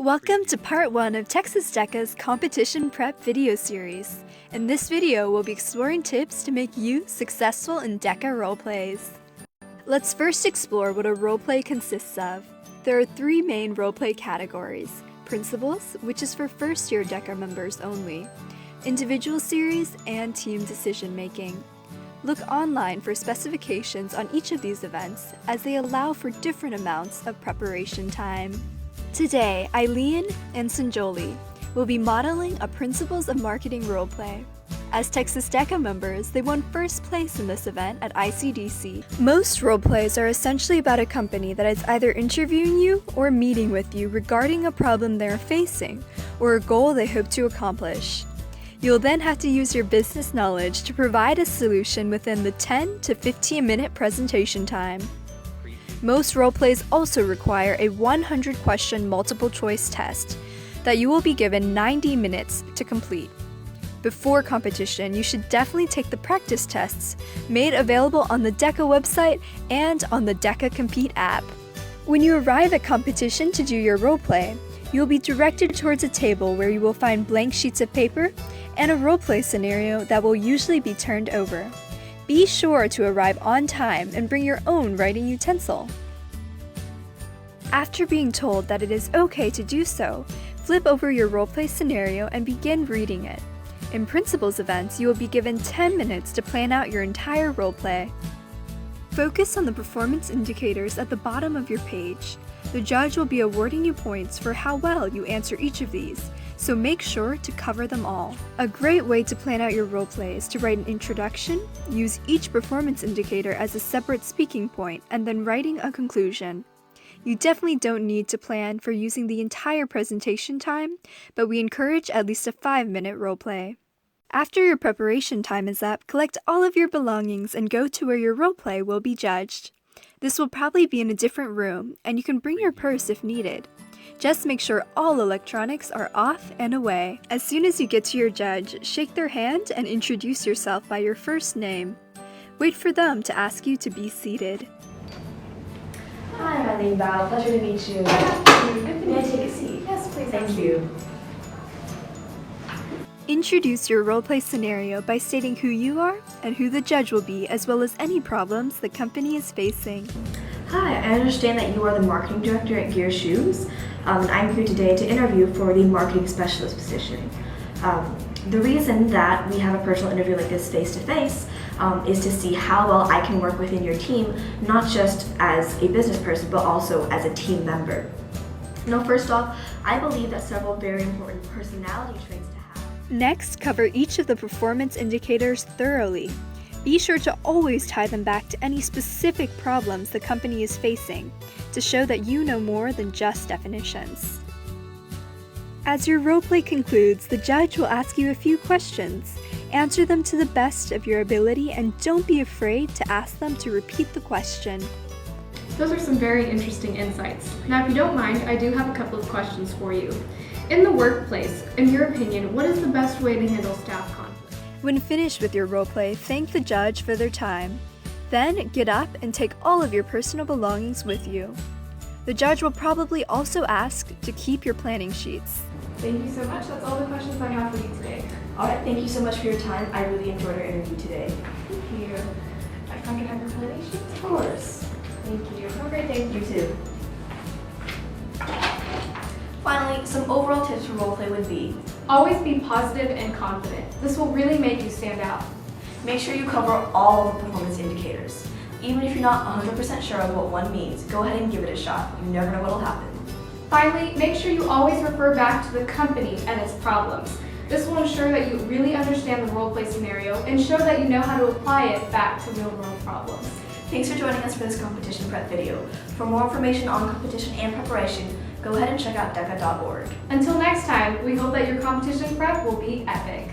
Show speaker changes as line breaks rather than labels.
Welcome to part 1 of Texas DECA's competition prep video series. In this video, we'll be exploring tips to make you successful in DECA roleplays. Let's first explore what a roleplay consists of. There are 3 main roleplay categories: principals, which is for first-year DECA members only, individual series, and team decision-making. Look online for specifications on each of these events, as they allow for different amounts of preparation time. Today, Eileen and Sunjoli will be modeling a Principles of Marketing roleplay. As Texas DECA members, they won first place in this event at ICDC. Most roleplays are essentially about a company that is either interviewing you or meeting with you regarding a problem they are facing or a goal they hope to accomplish. You'll then have to use your business knowledge to provide a solution within the 10 to 15 minute presentation time. Most roleplays also require a 100-question multiple-choice test that you will be given 90 minutes to complete. Before competition, you should definitely take the practice tests made available on the DECA website and on the DECA Compete app. When you arrive at competition to do your roleplay, you will be directed towards a table where you will find blank sheets of paper and a roleplay scenario that will usually be turned over. Be sure to arrive on time and bring your own writing utensil. After being told that it is okay to do so, flip over your roleplay scenario and begin reading it. In Principals events, you will be given 10 minutes to plan out your entire roleplay. Focus on the performance indicators at the bottom of your page. The judge will be awarding you points for how well you answer each of these, so make sure to cover them all. A great way to plan out your roleplay is to write an introduction, use each performance indicator as a separate speaking point, and then writing a conclusion. You definitely don't need to plan for using the entire presentation time, but we encourage at least a 5-minute roleplay. After your preparation time is up, collect all of your belongings and go to where your roleplay will be judged. This will probably be in a different room, and you can bring your purse if needed. Just make sure all electronics are off and away. As soon as you get to your judge, shake their hand and introduce yourself by your first name. Wait for them to ask you to be seated.
Hi, I'm Eileen Bao. Pleasure to meet you. May I take a seat?
Yes, please.
Thank you.
Introduce your roleplay scenario by stating who you are and who the judge will be, as well as any problems the company is facing.
Hi, I understand that you are the marketing director at Gear Shoes. I'm here today to interview for the marketing specialist position. The reason that we have a personal interview like this face-to-face is to see how well I can work within your team, not just as a business person, but also as a team member. Now, first off, I believe that several very important personality traits to have.
Next, cover each of the performance indicators thoroughly. Be sure to always tie them back to any specific problems the company is facing, to show that you know more than just definitions. As your roleplay concludes, the judge will ask you a few questions. Answer them to the best of your ability, and don't be afraid to ask them to repeat the question.
Those are some very interesting insights. Now, if you don't mind, I do have a couple of questions for you. In the workplace, in your opinion, what is the best way to handle staff conflict?
When finished with your roleplay, thank the judge for their time. Then get up and take all of your personal belongings with you. The judge will probably also ask to keep your planning sheets.
Thank you so much. That's all the questions I have for you today.
All right, thank you so much for your time. I really enjoyed our interview today.
Thank you. If I can have your planning sheets?
Of course.
Thank you.
Have a great day. You too. Finally, some overall tips for roleplay would be:
Always be positive and confident. This will really make you stand out.
make sure you cover all of the performance indicators. Even if you're not 100% sure of what one means, go ahead and give it a shot. You never know what'll happen.
Finally, make sure you always refer back to the company and its problems. This will ensure that you really understand the roleplay scenario and show that you know how to apply it back to real-world problems.
Thanks for joining us for this competition prep video. For more information on competition and preparation, go ahead and check out DECA.org.
Until next time, we hope that your competition prep will be epic.